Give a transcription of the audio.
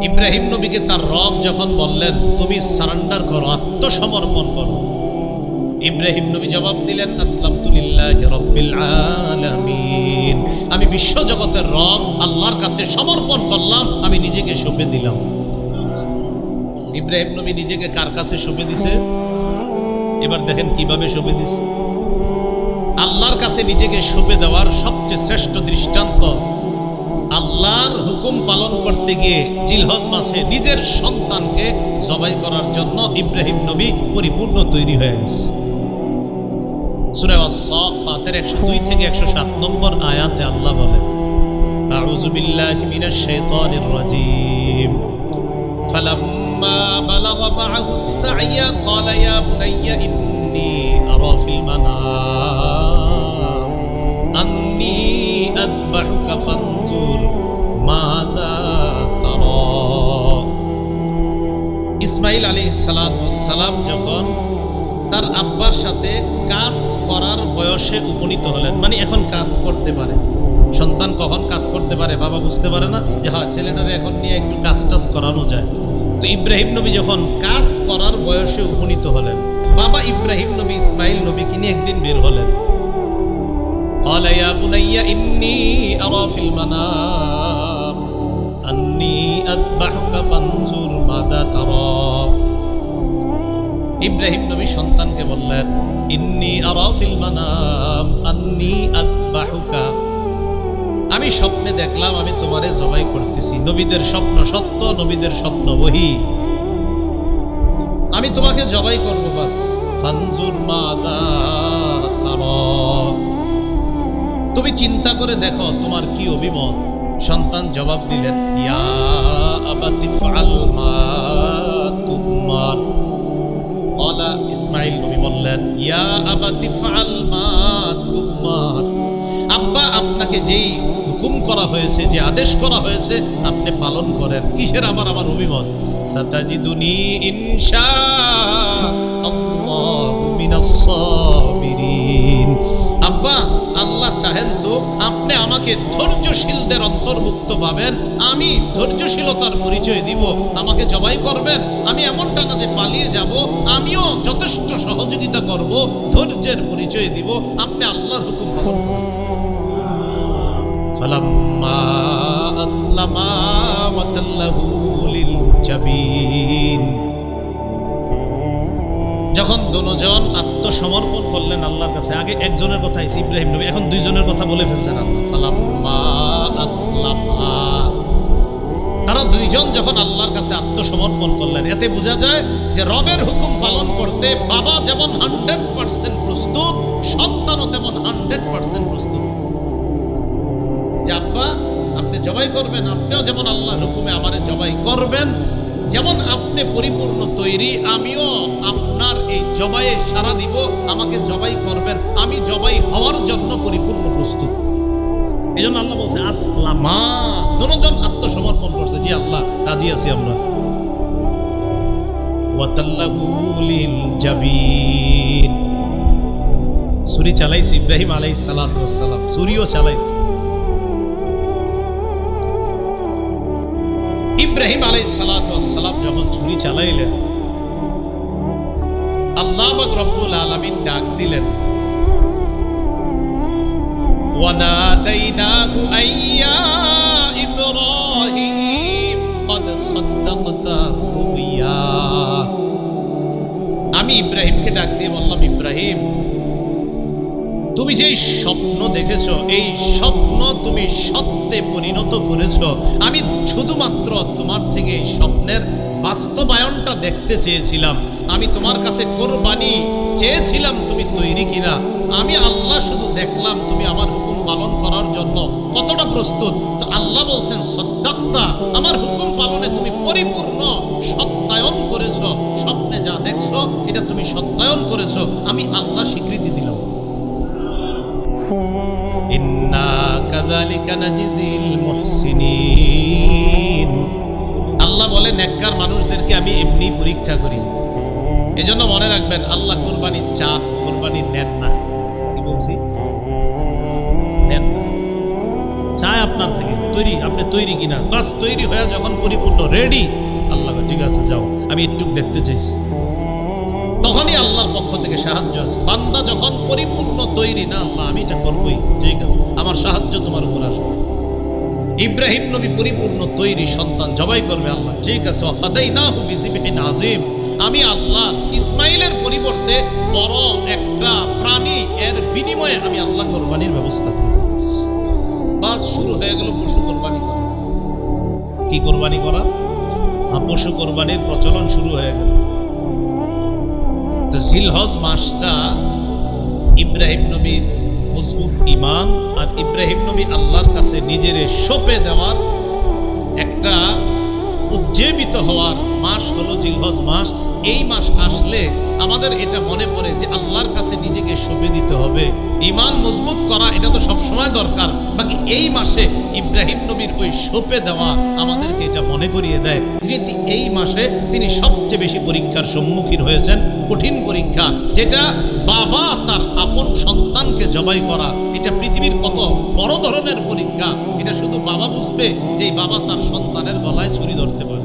ইব্রাহিম নবীকে তার রব যখন বললেন তুমি সারেন্ডার করো, আত্মসমর্পণ করো, ইব্রাহিম নবী জবাব দিলেন আসলামতু লিল্লাহি রাব্বিল আলামিন, আমি বিশ্ব জগতের রব আল্লাহর কাছে সমর্পণ করলাম, আমি নিজেকে সঁপে দিলাম। ইব্রাহিম নবী নিজেকে কার কাছে সঁপে দিছে? এবার দেখেন কিভাবে সঁপে দিছে। আল্লাহর কাছে নিজেকে সঁপে দেওয়ার সবচেয়ে শ্রেষ্ঠ দৃষ্টান্ত, আল্লাহর হুকুম পালন করতে গিয়ে জিলহজ মাসে নিজের সন্তানকে জবাই করার জন্য ইব্রাহিম নবী পরিপূর্ণ তৈরি হয়ে গেছে। সূরা আস-সাফফাতের 102 থেকে 107 নম্বর আয়াতে আল্লাহ বলেন, আউযু বিল্লাহি মিনাশ শাইতানির রাজীম, ফালাম্মা বালাগা মা'আহুস সা'য়া ক্বালা ইয়া বুনাইয়া ইন্নী আরা ফিল মানাম আন্নী আযবাহুকা ফানজুর মাযা তারা। ইসমাঈল আলাইহিস সালাতু ওয়াস সালাম যখন তার আব্বার সাথে কাজ করার বয়সে উপনীত হলেন, মানে এখন কাজ করতে পারে। সন্তান কখন কাজ করতে পারে বাবা বুঝতে পারে না, যে হ্যাঁ ছেলেটারে এখন নিয়ে একটু কাজ টাজ করানো যায়। তো ইব্রাহিম নবী যখন কাজ করার বয়সে উপনীত হলেন, বাবা ইব্রাহিম নবী ইসমাইল নবীকে নিয়ে একদিন বের হলেন। ক্বালা ইয়া বুনাইয়া ইন্নী আরা ফিল মানাম আন্নী আযবাহুকা ফানজুর মাযা তারা। ইব্রাহিম নবী সন্তানকে বললেন, ইন্নী আরা ফিল মানাম আন্নী আযবাহুকা, আমি স্বপ্নে দেখলাম আমি তোমারে জবাই করতেছি। নবীদের স্বপ্ন সত্য, নবীদের স্বপ্ন ওহী। আমি তোমাকে জবাই করব, বাস। ফানজুর মাযা তারা, তুমি চিন্তা করে দেখো তোমার কি অভিমত। সন্তান জবাব দিলেন, ইয়া আবাতি ফাআল মা তুমার। ক্বালা, ইসমাঈল নবী বললেন, ইয়া আবাতি ফাআল মা তুমার, আব্বা আপনাকে যেই হুকুম করা হয়েছে, যে আদেশ করা হয়েছে আপনি পালন করেন। কিসের আমার অভিমত? সাতাজিদুনি ইনশাআল্লাহু মিনাস সাবিরিন, আব্বা আল্লাহ চাহেন তো আপনি আমাকে ধৈর্যশীলদের অন্তর্ভুক্ত পাবেন, আমি ধৈর্যশীলতার পরিচয় দিব, আমাকে জবাই করবেন। আমি এমনটা না যে পালিয়ে যাব, আমিও যথেষ্ট সহযোগিতা করব, ধৈর্যের পরিচয় দিব, আপনি আল্লাহর হুকুম পালন করুন। ফালাম্মা আসলামা ওয়া তাল্লাহু লিল জাবিন, যখন দুজন আত্মসমর্পণ করলেন আল্লাহর কাছে, আগে একজনের কথা আইছে ইব্রাহিম নবী, এখন দুইজনের কথা বলে ফেলছেন আল্লাহ। ফালাম্মা আসলামা, তারা দুইজন যখন আল্লাহর কাছে আত্মসমর্পণ করলেন, এতে বোঝা যায় যে রবের হুকুম পালন করতে বাবা যেমন 100% প্রস্তুত, সন্তানও তেমন 100% প্রস্তুত। যে আব্বা আপনি জবাই করবেন, আপনিও যেমন আল্লাহর হুকুমে আমারে জবাই করবেন, যেমন আপনি পরিপূর্ণ তৈরি, আমিও আপনার এই জবাইয়ে সাড়া দিব, আমাকে জবাই করবেন, আমি জবাই হওয়ার জন্য পরিপূর্ণ প্রস্তুত। এই জন্য আল্লাহ বলছে আসলামা, দুজন আত্মসমর্পণ করছে, জি আল্লাহ রাজি আছি আমরা। ওয়া তাল্লাহু লিল জাবিন, ছুরি চালাইছে ইব্রাহিম আলাইহিস সালাতু ওয়াস সালাম, ছুরিও চালাইছে। ইব্রাহিম আলাইহিস সালাতু ওয়াস সালাম যখন ছুরি চালাইলেন, আল্লাহ পাক রব্বুল আলামিন ডাক দিলেন, ওয়া নাদাইনাহু আইয়া ইব্রাহিম ক্বাদ সাদ্দাকতা রুইয়া। আমি ইব্রাহিমকে ডাক দিয়ে বললাম, ইব্রাহিম তুমি যেই স্বপ্ন দেখেছ, এই স্বপ্ন তুমি সত্যে পরিণত করেছ। আমি শুধুমাত্র তোমার থেকে এই স্বপ্নের বাস্তবায়নটা দেখতে চেয়েছিলাম। আমি তোমার কাছে কোরবানি চেয়েছিলাম, তুমি তৈরি কিনা। আমি আল্লাহ শুধু দেখলাম তুমি আমার হুকুম পালন করার জন্য কতটা প্রস্তুত। তো আল্লাহ বলছেন সাদ্দাকতা, আমার হুকুম পালনে তুমি পরিপূর্ণ সত্যায়ন করেছ। স্বপ্নে যা দেখছো এটা তুমি সত্যায়ন করেছ, আমি আল্লাহ স্বীকৃতি দিলাম। ইন্না কাযালিকা নাজিজিল মুহসিনিন, আল্লাহ বলে নেককার মানুষদেরকে আমি এমনি পরীক্ষা করি। এজন্য মনে রাখবেন, আল্লাহ কুরবানি চান, কুরবানি নেন না। কি বলছি? নেন না, চায় আপনার থেকে। তৈরি, আপনি তৈরি কিনা। বাস তৈরি হয়ে যখন পরিপূর্ণ রেডি, আল্লাহ ঠিক আছে যাও, আমি একটু দেখতে চাইছি, তখনই আল্লাহর পক্ষ থেকে সাহায্য আছে। বান্দা যখন পরিপূর্ণ তৈরি না, আল্লাহ আমি এটা করবই, ঠিক আছে আমার সাহায্য তোমার উপর আসবে। ইব্রাহিম নবী পরিপূর্ণ তৈরি, সন্তান জবাই করবে, আল্লাহ ঠিক আছে ওয়াফাদাইনাহু বিযিবহিন আযীম, আমি আল্লাহ ইসমাইলের পরিবর্তে বড় একটা প্রাণী এর বিনিময়ে আমি আল্লাহ কোরবানির ব্যবস্থা করব। বাস শুরু হয়ে গেল পশু কোরবানি করা। কি কোরবানি করা? পশু কোরবানির প্রচলন শুরু হয়ে গেল। তো জিলহজ মাসটা ইব্রাহিম নবীর মজবুত ঈমান আর ইব্রাহিম নবী আল্লাহর কাছে নিজের সঁপে দেওয়ার একটা উজ্জীবিত হওয়ার মাস হলো জিলহজ মাস। এই মাস আসলে আমাদের এটা মনে পড়ে যে আল্লাহর কাছে নিজেকে সঁপে দিতে হবে, ঈমান মজবুত করা এটা তো সবসময় দরকার, বাকি এই মাসে ইব্রাহিম নবীর ওই সঁপে দেওয়া আমাদেরকে এটা মনে করিয়ে দেয় যে এই মাসে তিনি সবচেয়ে বেশি পরীক্ষার সম্মুখীন হয়েছেন, কঠিন পরীক্ষা, যেটা বাবা তার আপন সন্তানকে জবাই করা, এটা পৃথিবীর কত বড় ধরনের পরীক্ষা, এটা শুধু বাবা বুঝবে যে বাবা তার সন্তানের গলায় ছুরি ধরতে পারে।